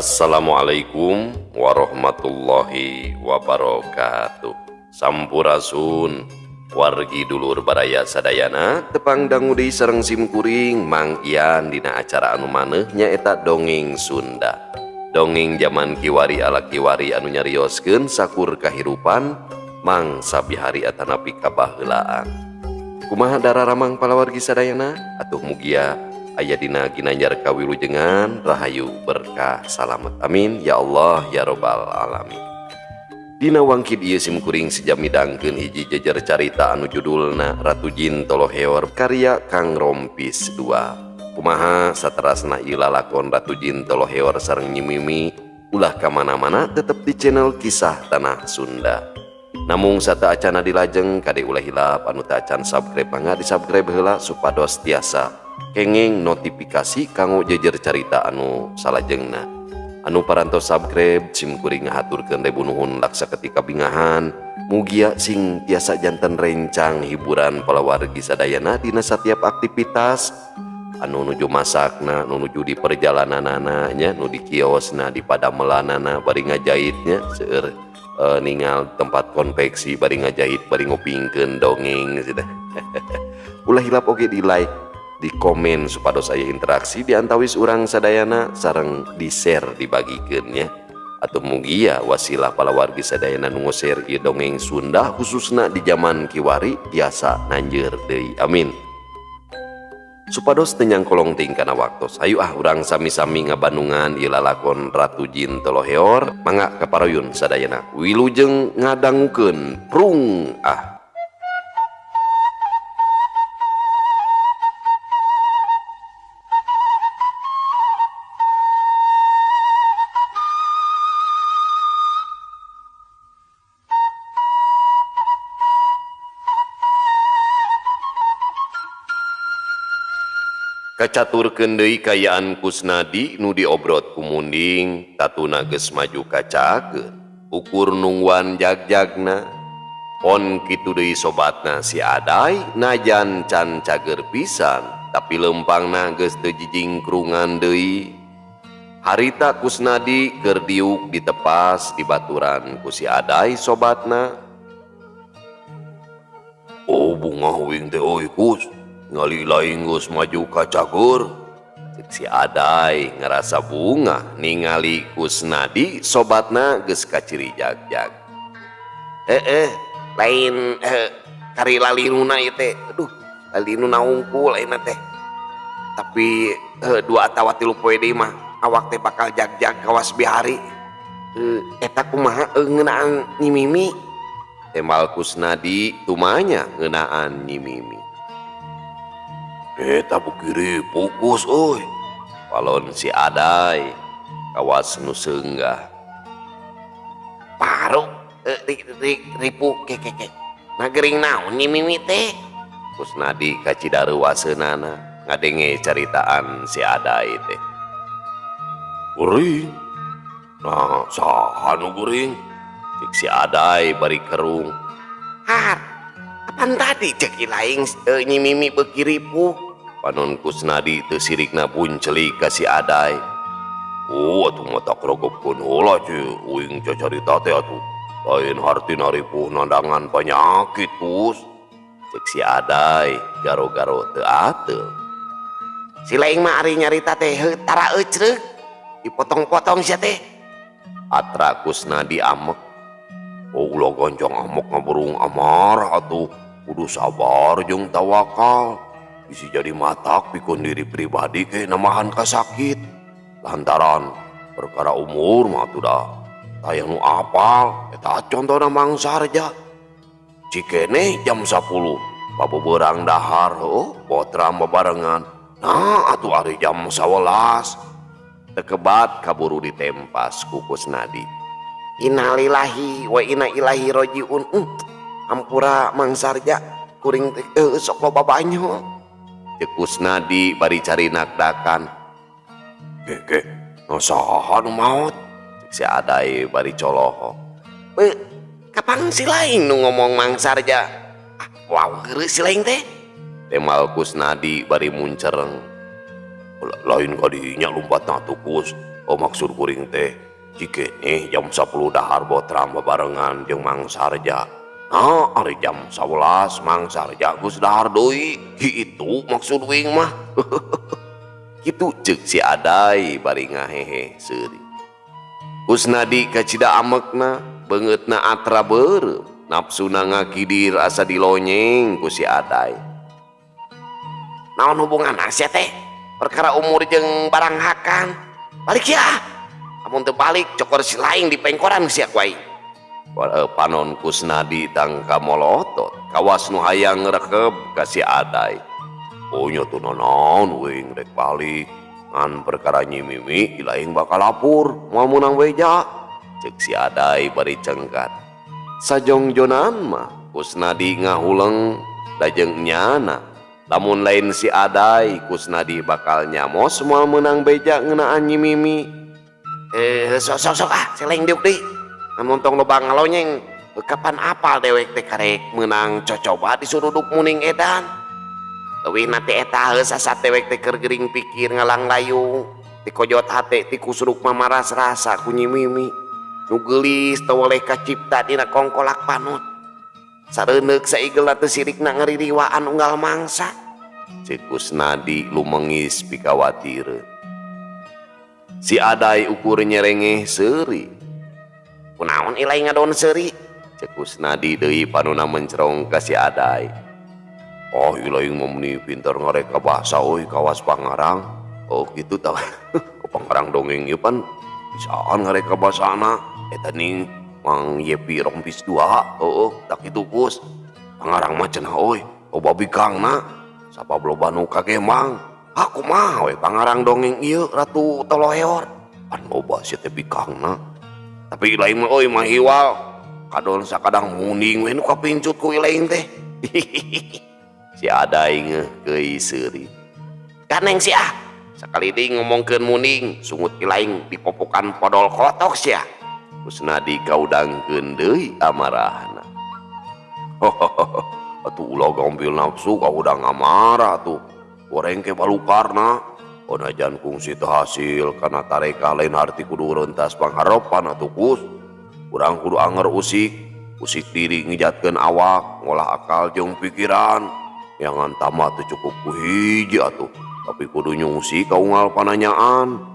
Assalamualaikum warahmatullahi wabarakatuh. Sampurasun wargi dulur baraya sadayana tepang dangudi sareng simkuring Mang Ian dina acara anu maneh nyaeta dongeng Sunda. Dongeng zaman kiwari ala kiwari anu nyarioskeun sakur kahirupan mangsa bihari atanapi kabaheulaan. Kumaha dararamang palawargi sadayana atuh mugia aya dina ginanjar kawilujengan rahayu berkah salamet amin ya Allah ya robbal alamin. Dina wangkid ieu simkuring sejam midangkeun hiji jejer carita anu judulna Ratu Jin Toloheor karya Kang Rompis 2. Kumaha saterasna ieu lalakon Ratu Jin Toloheor sareng Nyi Mimi ulah ka mana-mana tetep di channel Kisah Tanah Sunda. Namung sata acana dilajeng kade ulah hilap anu teu acan subscribe mangga di subscribe heula supados tiasa kenging notifikasi kanggo jejer carita anu salajengna. Anu parantos subscribe simkuring ngahaturkeun debu nuhun laksa ketika bingahan mugia sing tiasa janten rencang hiburan palawargi sadayana dina setiap aktivitas anu nuju masakna, anu nuju di perjalananana nya, nu di kiosna, di padamelanana bari ngajahitnya seueur ningal tempat konveksi bari ngajahit bari ngopingkeun dongeng cenah. Ulah hilap oge di like di komen supados aya interaksi di antawis urang sadayana sareng di share dibagikeun nya atuh mugia wasilah palawargi sadayana nu share ieu dongeng Sunda khususna di zaman kiwari biasa nanjeur deui amin. Supados teu nyangkolong ting kana waktos hayu urang sami-sami ngabandungan ieu lalakon Ratu Jin Toloheor mangga kaparoyun sadayana wilujeng ngadangukeun prung kacaturkeun deui kayaan Kusnadi nu diobrot ku munding tatuna geus maju kacakeun ukur nungguan jag-jagna pon kitu deui sobatna si Aday najan can cager pisan tapi lempangna geus teu jijingkrungan deui. Harita Kusnadi keur diuk ditepas dibaturan ku si Aday sobatna. Oh bunga wing teh oi Kus ngali laing geus maju ka cager. Cek si Aday ngerasa bunga ningali Kusnadi sobatna geus kaciri jag-jag. Lain kari lalinuna ieu teh. Aduh, lalinu naungkul lainna teh. Tapi 2 atawa 3 poe deui mah awak teh bakal jag-jag kawas bihari. Eta kumaha ngeunaan Nyi Mimi? Temal Kusnadi tumanya ngeunaan Nyi Mimi. Eta bukiri pukus oi palon si Aday kawas nu seunggah paru ripu keke nagering naon Nyi Mimi teh. Kusnadi kacidareuwaseunana ngadenge caritaan si Aday teh. Guring nah saha nu guring cek si Aday bari kerung. Kapan tadi cek ilaing Nyi Mimi beuki ripu. Panon Kusnadi teu sirikna buncelik ka si Aday. Oh atuh mata krogopkeun heula ce uing cacarita teh atuh lain hartina ripuh nandangan panyakit Kus. Cek si Aday garo-garo teu ateul. Si laing mah ari nyarita teh tara eucreuk dipotong-potong sia teh. Atra Kusnadi amek. Oh ulah goncong amok ngaburung amarah atuh kudu sabar jeung tawakal. Bisi jadi matak pikun diri pribadi ke namahan kasakit lantaran perkara umur mah tuh tayang nu apal eta contohna mangsarja cikene jam 10 pabubeurang dahar potram babarengan nah atuh ari jam 11 tekebat kaburu ditempas ku Kusnadi. Innalillahi wa inna ilaihi rajiun. Ampura mangsarja kuring sok loba banyu. Cek Kusnadi bari cari nakdakan. Keke, nasaha nu maot? Cek si Aday bari coloho. Kapan si laing nu ngomong mangsarja? Wow, geureuh si laing teh. Temal Kusnadi bari muncereng. Lain kadinya lompatna tuh Kus. Oh maksud kuring teh jika jam 10 dahar botram barengan jeung Mang Sarja. Nah hari jam 11 Mang Sarja geus dahar deui. Gitu maksud uing mah. Gitu ceuk si Aday bari ngahehe seuri. Kusnadi kacida amekna beungeutna atra beureum. Nafsuna ngakidir asa dilonyeng ku si Aday. Naon hubunganna sia teh? Perkara umur jeung barang hakan. Balik ya. Amun teu balik cokor si laing di pengkoran sia ku aing. Panon Kusnadi tangka molotot kawas nu hayang ngrekeb ka si Aday. Oh nya teu naon uing rek balik. Ngan perkara nyimimi ilaing bakal lapur moal meunang beja. Ceuk si Aday bari cengkat. Sajongjonan mah Kusnadi ngahuleng lajeng nyana. Lamun lain si Aday Kusnadi bakal nyamos moal meunang beja ngeunaan nyimimi. Sok seleng diuk deui. Amun tong loba ngalonyeng kapan apal dewek teh karek meunang cocoba disuruduk muning edan. Leuwih nanti eta heus asa dewek teh keur gering pikir ngalang layung. Ti kojot hate ti kusruk mamaras rasa ku nyimimi. Nu geulis teu oleh kacipta dina kongkolak panut. Sareuneuh saigel teu sirikna ngaririwaan unggal mangsa. Ceuk Kusnadi lumengis pikawatireun. Si Aday ukur nyerengeh seuri. Kunaon ilai ngadon seuri? Ceuk Kusnadi deui panuna mencerong ka si Aday. Oh ilaing meuni pinter ngareka bahasa euy kawas Pangarang. Oh kitu tah. Pangarang dongeng ieu pan bisaan ngareka bahasana. Eta ning Mang Yepi rompis 2. Tak kitu Kus. Pangarang mah cenah euy, loba bikangna. Sapa loba nu kagemang. Aku mah we Pangarang dongeng ieu Ratu Toloheor. Pan loba sia teh bikangna. Tapi lain mah euy mah hiwal. Kadon sakadang muning we nu kapincut ku ilaing teh. Si Aday ngeukeui seuri. Kaneng sia. Sakali deui ngomongkeun muning, sungut ilaing dipopokan podol kotok sia. Kusnadi kaudangkeun deui amarahna. Atuh ulah gambil nafsu kaudang amarah tuh. Goreng ke balukarna. Onajan kungsi teu hasil kana tareka lain arti kudu reuntas pangharepan atuh Kus. Urang kudu anger usik diri ngijatkeun awak, ngolah akal jeung pikiran. Yangan tamat teu cukup ku hiji atuh, tapi kudu nyungsi ka unggal pananyaan.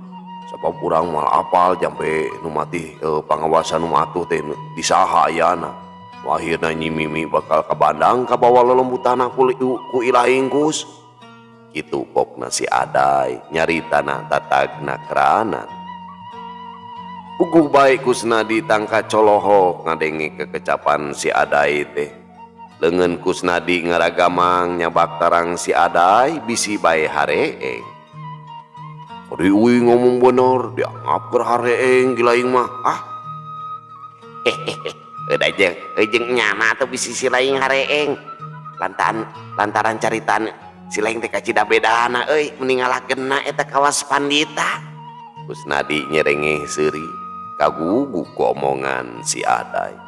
Sabab urang mal apal jampe nu mati pangawasan nu atuh teh disaha ayana. Akhirna nyimimi bakal kabandang ka bawah lelembutana ku ilaing Kus. Kitu pokna si Aday nyaritana tatagna keranan. Puguh bae Kusnadi tangka colohok ngadenge kekecapan si Aday teh. Leungeun Kusnadi ngaragamang nyabak tarang si Aday bisi bae hareeng. Ari uing ngomong bener, dianggap keur hareeng gilaing mah. Udah jeung nyana atuh bisi si laing hareeng. Lantaran caritan si laing teh kacida bedana euy meninggalkeunna eta kawas pandita. Kusnadi nyerengeh seuri, kagugu ku omongan si Aday.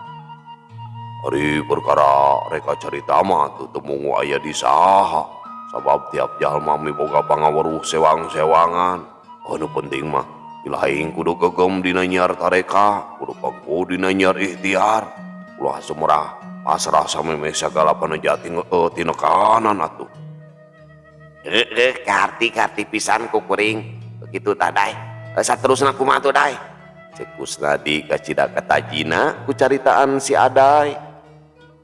Ari perkara reka carita mah teu mung aya di saha. Sabab tiap jalma miboga pangaweruh sewang-sewangan. Anu penting mah ilaing kudu gegem dina nyiar tareka, kudu pangku dina nyiar ikhtiar. Ulah sumurah pasrah samemeh sagala panajati tina kahanan atuh. Karti pisan ku kuring. Begitu tah Day. Saterusna kumaha tuh Day? Ceuk Kusnadi kacida katajina ku caritaan si Aday.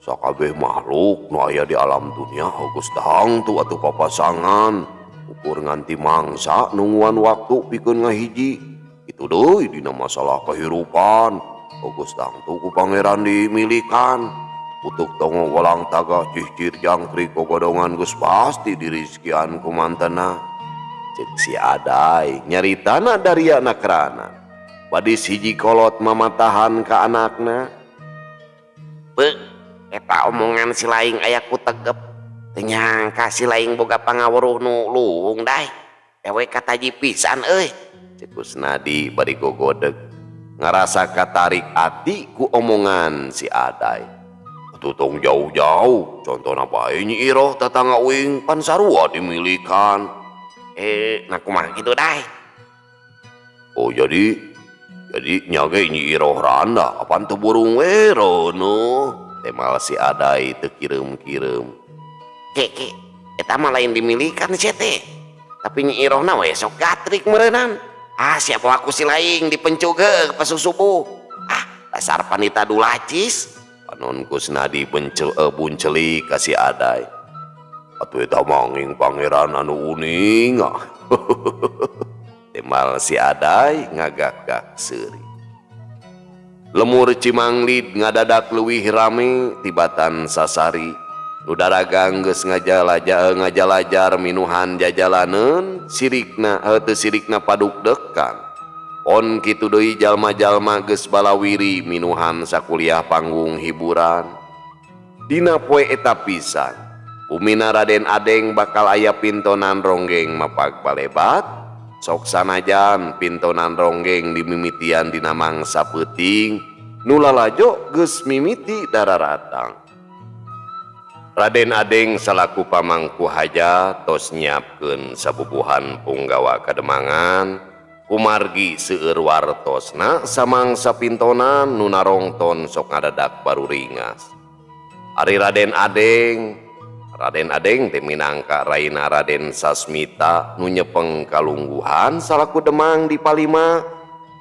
Sakabeh makhluk nu aya di alam dunia geus dahang tuh atuh papasangan. Ukur nganti mangsa nungguan waktu pikeun ngahiji. Itu deui dina masalah kehirupan. Geus dahang tuh ku pangeran dimilikan. Utuk tongo walang taga cicir jangkrik kogodongan geus pasti dirizkian ku mantena. Ceuk si Aday nyaritana dariana keranan. Badis hiji kolot mamatahan ka anakna. Eta omongan si laing aya ku tegep. Teu nyangka si laing boga pangaweruh nu luhung Day. Ewe kataji pisan euy. Ceuk Kusnadi bari gogodeg. Ngarasa katarik ati ku omongan si Aday. Tutong jauh-jauh, contohna bae Nyi Iroh tatangga uing pan sarua dimilikan. Nah kumaha kitu Day? Oh jadi nyage Nyi Iroh randa apaan teu burung werono temal si Adai teu kirem-kirem. Ki eta mah lain dimilikan sia teh tapi Nyi Irohna we sok gatrik meureunnan. Siapa aku si laing dipencuge pas subuh. Dasar panita dulacis Panon Kusnadi buncelik ka si Adai. Atuh eta manging pangeran anu uning. Temal si Adai ngagak-gak seuri. Lemur Cimanglid ngadadak leuwih rame tibatan sasari. Nu daragang geus ngajalajar minuhan jajalaneun sirikna teu sirikna padugdekan. On kitu deui jalma-jalma geus balawiri minuhan sakuliah panggung hiburan. Dina poe eta pisan umina Raden Adeng bakal aya pintonan ronggeng mapag balebat. Sok sanajan pintonan ronggeng dimimitian dina mangsa peuting nu lalajo geus mimiti dararatang. Raden Adeng salaku pamangku haja tos nyiapkeun sabubuhan punggawa kademangan kumargi seueur wartosna samangsa pintonan nu narongton sok ngadadak baru ringas. Ari Raden Adeng teh minangka raina Raden Sasmita nu nyepeng kalungguhan salaku demang di Palima.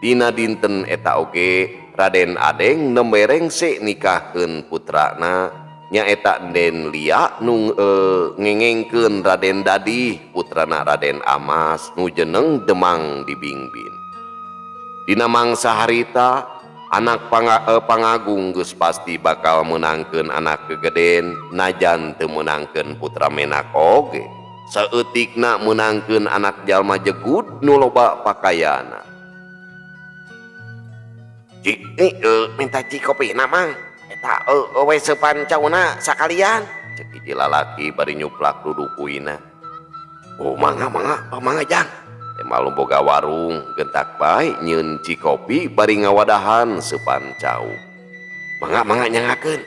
Dina dinten eta oge Raden Adeng nembe rengse nikahkeun putrana nyaeta Den Lia nu ngengengkeun Raden Dadi putrana Raden Amas nu jeneng Demang di Bingbin. Dina mangsa harita anak pangagung geus pasti bakal menangkeun anak kegeden najan teu menangkeun putra menak oge. Saeutikna menangkeun anak jalma jegud nu loba pakayana. minta kopi namang eta we sepancauna sakalian Cek hiji lalaki bari nyuplak dudukuina. oh mangga jang Temal boga warung gentak bae nyieun cikopi bari ngawadahan sepancau. mangga nyangakeun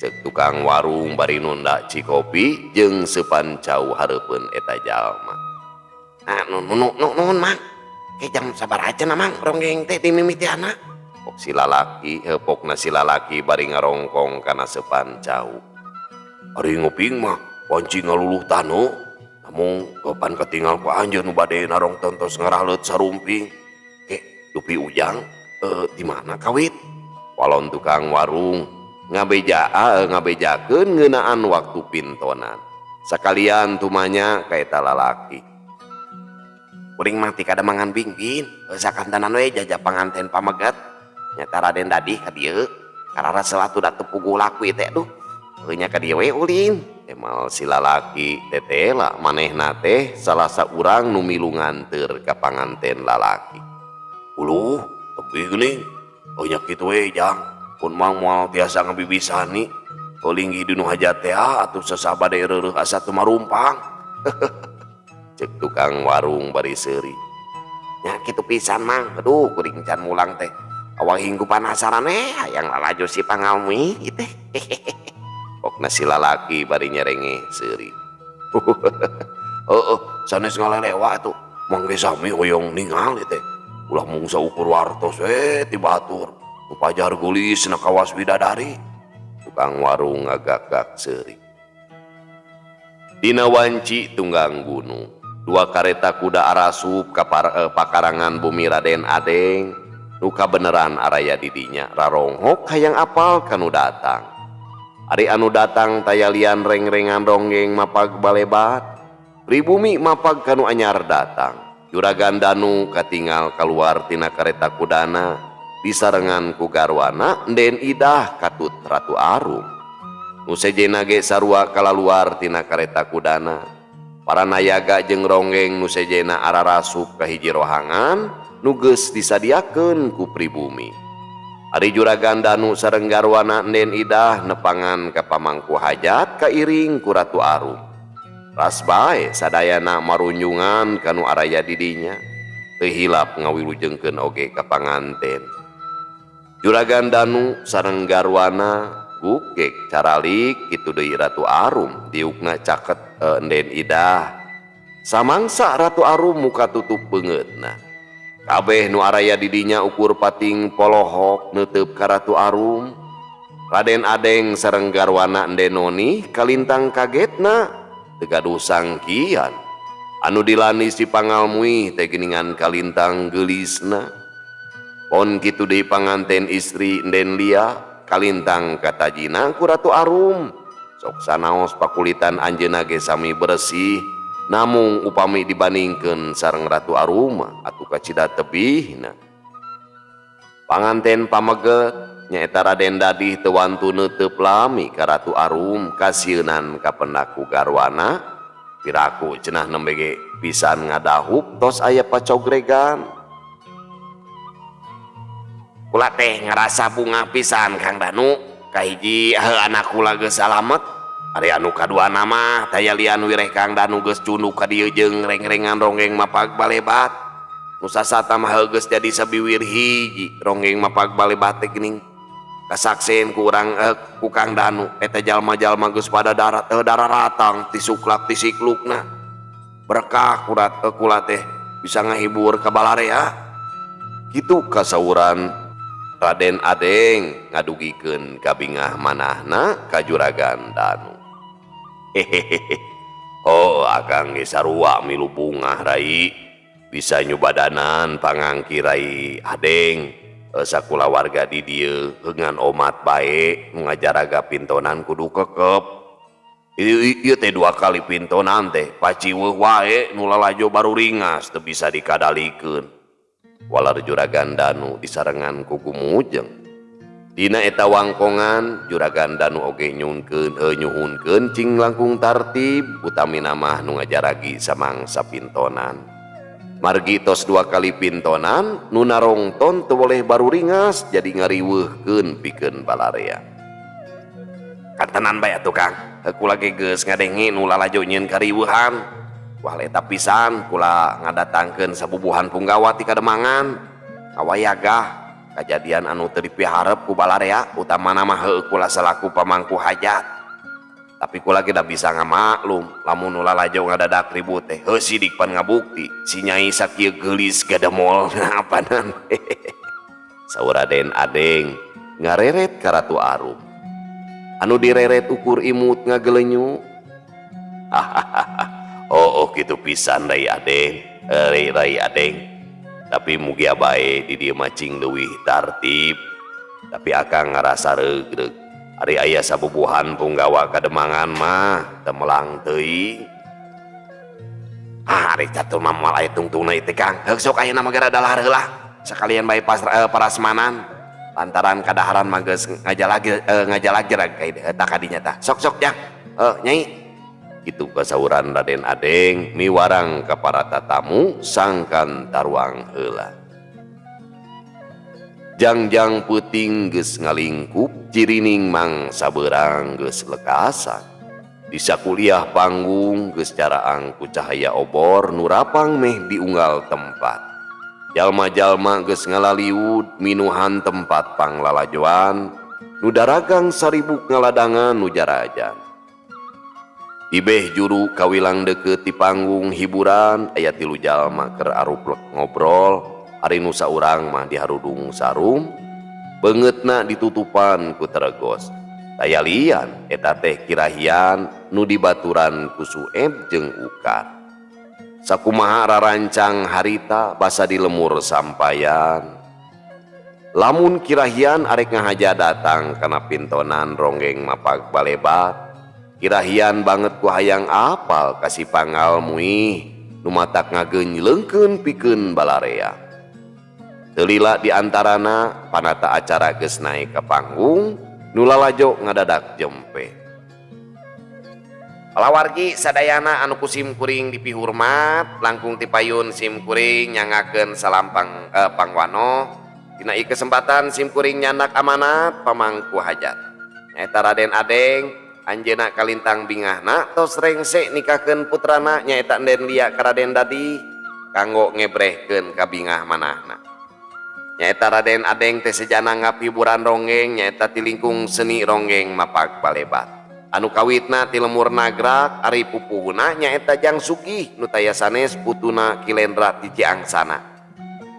Cek tukang warung bari nunda cikopi jeung sepancau hareupeun eta jalma. Nuhun mang jam sabar aja namang ronggeng teh dimimitiana. Pokna si lalaki bari ngarongkong kana sepancau. Ari nguping mah panci ngaluluh tanu namun kapan ketinggal ku anjeun nu bade narong tontos ngaraleut sarumping. Dupi ujang di mana kawit? Walon tukang warung ngabejakeun ngeunaan waktu pintonan. Sakalian tumanya ka eta lalaki. Kuring mah ti kademangan Bingbin sakantanan we jajah panganten pamegat. Nyata Raden Dadi ka dieu karara selatu da teu puguh laku teh duh nya ka dieu we ulin. Temal si lalaki tetela manehna teh salah saurang nu milu nganteur ka panganten lalaki. Uluh teu geuning nya kitu we jang pun mang moal tiasa ngabibisani kolinggi dinu hajat teh atuh sasabade reureuh asa teu marumpang. Cek tukang warung bari seuri. Nya kitu pisan mang aduh kuring can mulang teh awang hinggu panasaran hayang lalajo si pangalmi teh. Pokna si lalaki bari nyerenge seuri. Sanes ngalelewa tuh mangge sami hoyong ningali teh ulah mung saukur wartos ti batur nu pajar gulis na kawas bidadari. Tukang warung ngagak-gak seuri. Dina wanci tunggang gunung dua kareta kuda arasup ka pakarangan bumi Raden Adeng. Nu kabeneran araya didinya raronghok hayang apal kanu datang. Ari anu datang tayalian reng-rengan ronggeng mapag balebat. Pribumi mapag kanu anyar datang. Juragan Danu katingal keluar tina kareta kudana disarengan ku garwana Den Idah katut Ratu Arum. Nu sejena ge sarua kalaluar tina kareta kudana. Para nayaga jeung ronggeng nu sejena ararasup ka hiji rohangan nu geus disadiakeun ku pribumi. Ari Juragan Danu sareng garwana Den Idah nepangan ka pamangku hajat kairing ku Ratu Arum. Ras bae sadayana marunjungan kanu araya didinya. Teu hilap ngawilujengkeun oge ka panganten. Juragan Danu sareng garwana gukek caralik kitu deui Ratu Arum diukna caket Den Idah. Samangsa Ratu Arum muka tutup beungeutna. Kabeh nu araya didinya ukur pating polohok neuteup ka Ratu Arum. Raden Adeng sareng garwana Endenoni kalintang kagetna teu gaduh sangkian. Anu dilani si pangalmui teh geuningan kalintang geulisna. Pon kitu deui panganten istri Enden Lia kalintang katajina ku Ratu Arum. Sok sanaos pakulitan anjeunna ge sami bersih, namung upami dibandingkeun sareng Ratu Arum atuh kacida tebihna. Panganten pameget nyaeta Raden Dadih teu wantu neuteep lami ka Ratu Arum kasieun ka pendaku garwana. Piraku cenah nembe ge pisan ngadahup tos aya pacogregan. Kula teh ngerasa bunga pisan Kang Danu kahiji anak kula geus salamet. Ari anu kadua nama taya lian wireh Kang Danu geus cunduk ka dieu jeung reng-rengan ronggeng mapag balebat. Nu sasata mah geus jadi sabiwir hiji ronggeng mapag balebat teh geuning kasakseun ku urang ku Kang Danu eta jalma-jalma geus pada dararatang ti suklak ti siklukna. Berkah kula teh bisa ngahibur ka balarea. Kitu kasauran Raden Adeng ngadugikeun ka bingah manahna ka Juragan Danu. Hehehe. Oh akang ge sarua milu bungah rai. Bisa nyubadanan pangangki Rai Adeng. Sakula warga di dieu heungan omat bae nu ngajaraga pintonan kudu kekep. Ieu teh 2 kali pintonan teh paciweuh wae nu lalajo baru ringas teu bisa dikadalikeun. Walar Juragan Danu disarengan ku Gumujeng. Dina eta wangkongan Juragan Danu oge nyuhunkeun cing langkung tartib utamina mah nu ngajaragi samangsa pintonan. Margi tos 2 kali pintonan nu narongton teu boleh baru ringas jadi ngariweuhkeun pikeun balarea. Kantenan bae atuh Kang, kula ge geus ngadenge nu lalajo nyieun kariweuhan. Wah eta pisan kula ngadatangkeun sabubuhan punggawa ti Kademangan. Ngawayagah kajadian anu teu dipiharep ku balarea utamana mah heueuh kula selaku pamangku hajat. Tapi kula ge da bisa ngamaklum lamun nu lalajo ngadadak ribut teh heuh sidik pan ngabukti si Nyai sakieu geulis gademol apanan. Saur Raden Adeng ngareret ka Ratu Arum. Anu direret ukur imut ngagelenyu. Oh kitu pisan Rai Adeng. Rai Adeng. Tapi mugi bae di dieu macing leuwih tartib. Tapi akang ngarasa regreg. Ari aya sabubuhan punggawa Kademangan mah teu melang teuing. Ari catul mah moal aya tungtungna ieu Kang. Heuk sok ayeuna mah gara dahar heula. Sakalian bae parasmanan. Lantaran kadaharan mah geus ngajalagirag eta kadinya tah. Sok jak. Nyai. Kitu kasauran Raden Adeng miwarang ka para tatamu sangkan taruang heula. Jangjang peuting geus ngalingkup cirining mang sabeurang geus lekasan. Di sakuliah panggung geus caraang ku cahaya obor nu rapang meh diunggal tempat. Jalma-jalma geus ngalaliud minuhan tempat panglalajoan nu daragang saribuk ngaladangan nu jarajan. Ibeh juru kawilang deukeut ti panggung hiburan aya 3 jalma keur aruplek ngobrol. Ari nu saurang mah diharudung sarum beungeutna ditutupan ku teregos. Taya lian eta teh Kirahian nu dibaturan ku Sueb jeung Ukar. Sakumaha rarancang harita basa dilemur sampayan. Lamun Kirahian arek ngahaja datang kana pintonan ronggeng mapag balebat, Kirahian banget ku hayang apal ka si pangalmui nu matak ngageunjleungkeun pikeun balarea. Teulila di antarana panata acara geus naik ke panggung nu lalajo ngadadak jempe. Palawargi sadayana anu ku simkuring dipihurmat langkung ti payun simkuring nyangakeun salampang pangwano. Dina ieu kesempatan simkuring nyandak amanat pamangku hajat. Nyaeta Raden Adeng anjeunna kalintang bingahna tos rengse nikahkeun putrana nyaeta Enden Lia ka Raden Dadih kanggo ngebrehkeun ka bingah manahna. Nyaeta Raden Adeng teh sejana ngapiburan ronggeng nyaeta ti lingkung seni ronggeng mapag balebat. Anu kawitna ti lemur nagrak ari pupuhna nyaeta Jang Sugih nu taya sanes putuna Kilendra ti Ciangsana.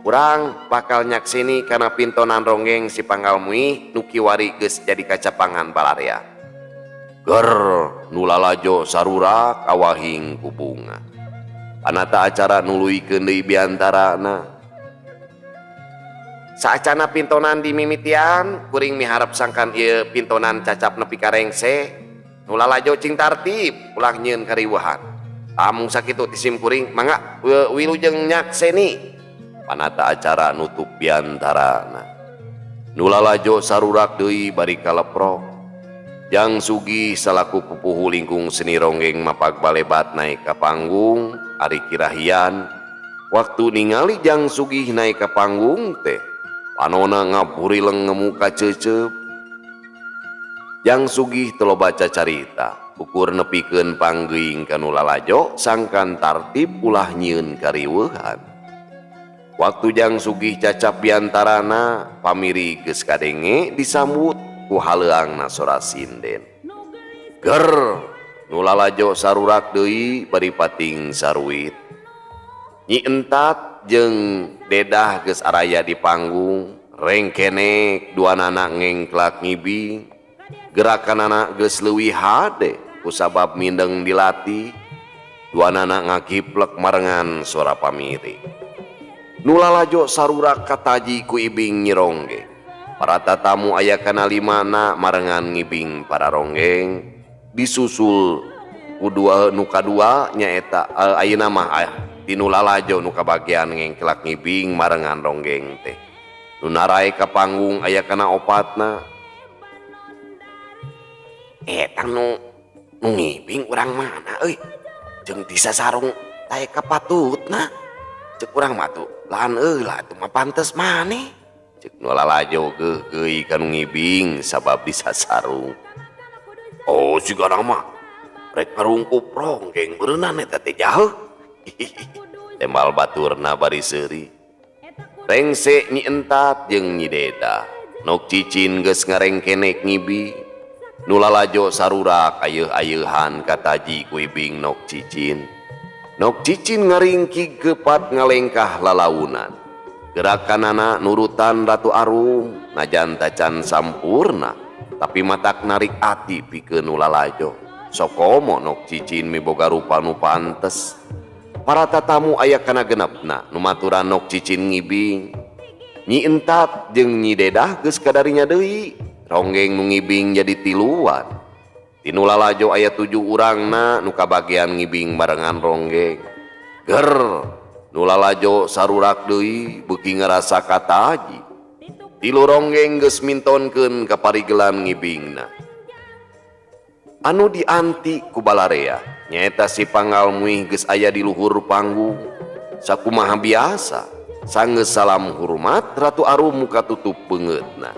Urang bakal nyaksini karena pintonan ronggeng si Panggalmui nu kiwari geus jadi kacapangan balarea. Ger nulalajo sarurak awahing ku bunga. Panata acara nuluykeun deui biantarana. Saacana pintonan dimimitian kuring miharep sangkan ieu pintonan cacap nepi ka rengse. Nulalajo cing tartib ulah nyieun kariweuhan. Amung sakitu ti sim kuring mangga wilujeng nyakseni. Panata acara nutup biantarana. Nulalajo sarurak deui bari kaleprok. Jang Sugih salaku pupuhu lingkung seni ronggeng mapag balebat naik ka panggung ari kirahian. Waktu ningali Jang Sugih naik ka panggung teh panona ngapurileng ngemuka cecep. Jang Sugih teu baca carita ukur nepikeun panggeuing ka Nulalajo sangkan tartib ulah nyieun kariweuhan. Waktu Jang Sugih cacap biantarana pamiri geus kadenge disambut ku haleuangna sora sinden. Ger Nulalajo sarurak deui bari pating saruit. Nyi Entat jeung Dedah geus araya di panggung, rengkenek duanana ngengklak ngibing. Gerakanana geus leuwih hade kusabab mindeng dilatih. Duanana ngakiplek marengan suara pamiri. Nulalajo sarurak kataji ku ibing Nyi Ronggeng. Para tatamu aya kana limana marengan ngibing para ronggeng disusul ku dua nu kadua nyaeta ayeuna mah ti Nulalajo nu kabagian ngengkelak ngibing marengan ronggeng teh. Nu narae ka panggung aya kana opatna. Eta nu ngibing urang mana euy? Jeung disasarung tae ka patutna. Cek urang mah tuh lahan lah itu mah pantes maneh. Cek Nulalajo geui ka nu ngibing sabab disasarung. Oh sigana mah rek ngarungkup ronggeng beureunan eta teh jauh. Tembal baturna bari seuri. Rengse Nyi Entat jeung Nyi Dedah. Nok Cicin geus ngarengkenek ngibing. Nulalajo sarurak ayeuh-ayeuhan kataji ku ibing Nok Cicin. Nok Cicin ngaringkig kepat ngalengkah lalaunan. Gerakanana nurutan Ratu Arum najan tacan sampurna tapi matak narik ati pikeun Nulalajo. Sokomo Nok Cicin miboga rupa nu pantes. Para tatamu aya kana genepna nu maturan Nok Cicin ngibing. Nyi Entat jeung Nyi Dedah geus kadarinya deui. Ronggeng nu ngibing jadi tiluan. Di Nulalajo aya 7 urangna nu kabagian ngibing barengan ronggeng. Ger Nulalajo sarurak deui beuki ngarasa kataji. Tilu ronggeng geus mintonkeun ka parigelan ngibingna. Anu dianti ku balarea nyaeta si Panggalmui geus aya di luhur panggung. Sakumaha biasa sanggeus salam hormat Ratu Arum muka tutup beungeutna.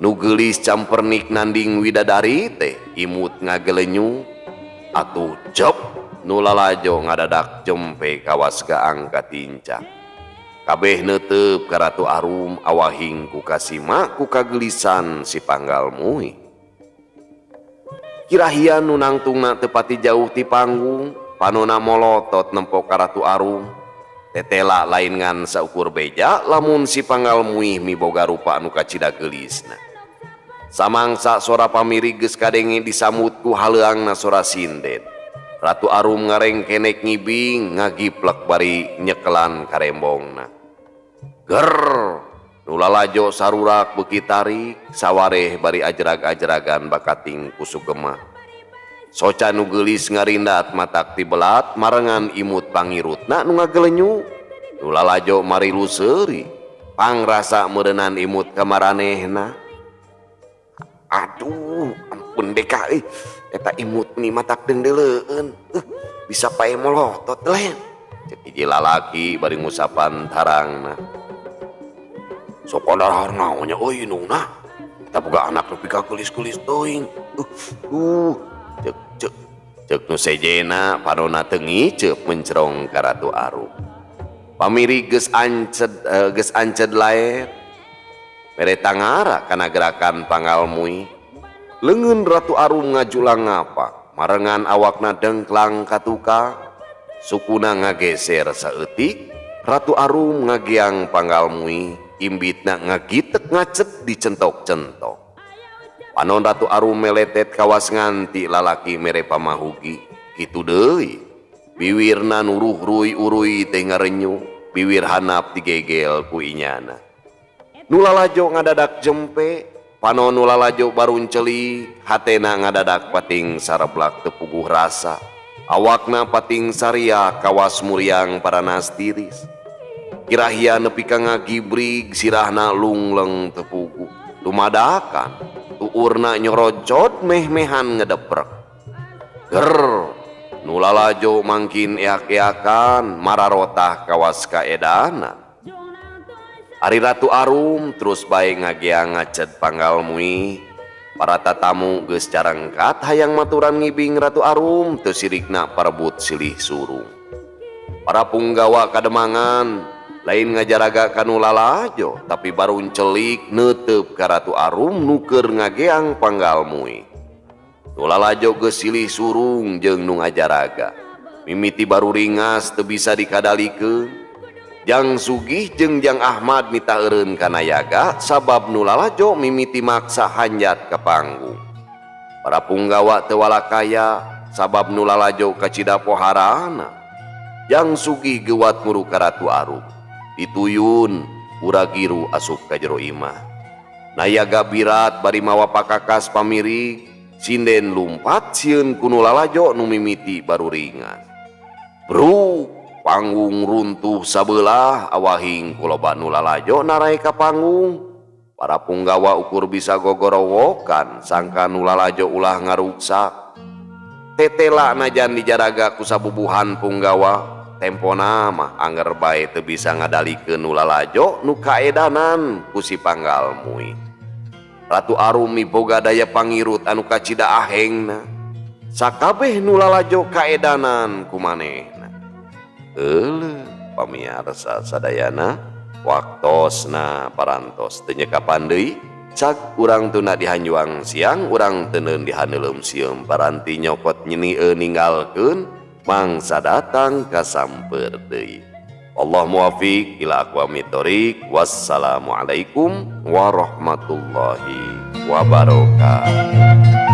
Nu geulis campernik nanding widadari teh imut ngagelenyu atuh cep Nulalajo ngadadak jempe kawas gaang katincak. Kabeh neuteup ka Ratu Arum awahing ku kasima ku kagelisan si Panggalmui. Kirahian nu nangtungna teu pati jauh ti panggung panona molotot nempo ka Ratu Arum. Tetela lain ngan saukur beja lamun si Panggalmui miboga rupa nu kacida geulisna. Samangsa sora pamiri geus kadenge disambut ku haleuangna sora sinden. Ratu Arum ngarengkenek ngibing ngagiplek bari nyekelan karembongna. Ger Nulalajo sarurak beuki tarik sawareh bari ajrag-ajragan bakating ku Sugema. Soca nu geulis ngarindat matak ti belat marengan imut pangirutna nu ngagelenyu. Nulalajo marilu seuri pangrasa meureunnan imut ka maranehna. Aduh ampun deka eta imut ni matak dendeleueun. Bisa pae molotot lain. Cek hiji lalaki bari ngusapan tarangna. Sok ondar naonnya euy nungna. Eta boga anak nepi ka geulis-geulis teuing. Cek nu sejena panonna teu ngiceup mencerong ka Ratu Arum. Pamiri geus anced laer. Mere tangara kana gerakan Panggalmui. Leungeun Ratu Arum ngajulang ngapa marengan awakna dengklang katuka. Sukuna ngageser saeutik Ratu Arum ngagiang panggalmui, imbitna ngagitek ngacet dicentok-centok. Panon Ratu Arum meletet kawas nganti lalaki mere pamahugi, kitu deui. Biwirna nuruh ruy-uruy teh ngarenyu, biwir hanap digegel ku inyana. Nulalajo ngadadak jempe, panon nulalajo barun celi, hatena ngadadak pating sareblak tepuguh rasa. Awakna pating saria kawas muriang paranas tiris. Kirahia nepi ka ngagibrig sirahna lungleng tepugu. Dumadakan tuurna nyorojot meh-mehan ngedeprek. Ger nulalajo mangkin eak-eakan mararotah kawas kaedanan. Ari Ratu Arum terus bae ngageang ngacet panggalmui. Para tatamu geus carengkat hayang maturan ngibing Ratu Arum teu sirikna parebut silih surung. Para punggawa kademangan lain ngajaraga ka nulalajo tapi barun celik neuteup ka Ratu Arum nuker ngageang panggalmui. Nulalajo geus silih surung jeung nu ngajaraga. Mimiti baru ringas teu bisa dikadalikeun. Jang Sugih jeung Jang Ahmad mita eureun kana yaga sabab nulalajo mimiti maksa hanjat ka panggung. Para punggawa teu walakaya sabab nulalajo kacida poharana. Jang Sugih gewat nguru ka Ratu Arum. Dituyun uragiru asup ka jero imah. Nayaga birat bari mawa pakakas pamirig, sinden lumpat sieun ku nulalajo nu mimiti baru ringas. Bruk panggung runtuh sabelah awahing kuloba nulalajo narai ka panggung. Para punggawa ukur bisa gogorowokan sangka nulalajo ulah ngaruksak. Tetela najan dijaraga ku sabubuhan punggawa. Tempona mah angger bae teu bisa ngadalikeun nulalajo nu kaedanan ku si panggalmui. Ratu Arum miboga daya pangirut anu kacida ahengna. Sakabeh nulalajo kaedanan ku manehna. Pamiarsa sadayana waktosna parantos teu nyekapan deui cak urang tuna dihanjuang siang urang teuneun dihaneulem sieum paranti nyokot nyenieu ninggalkeun mangsa datang kasamper deui. Allah muwafiq ila aqwamit thoriq. Wassalamualaikum warahmatullahi wabarakatuh.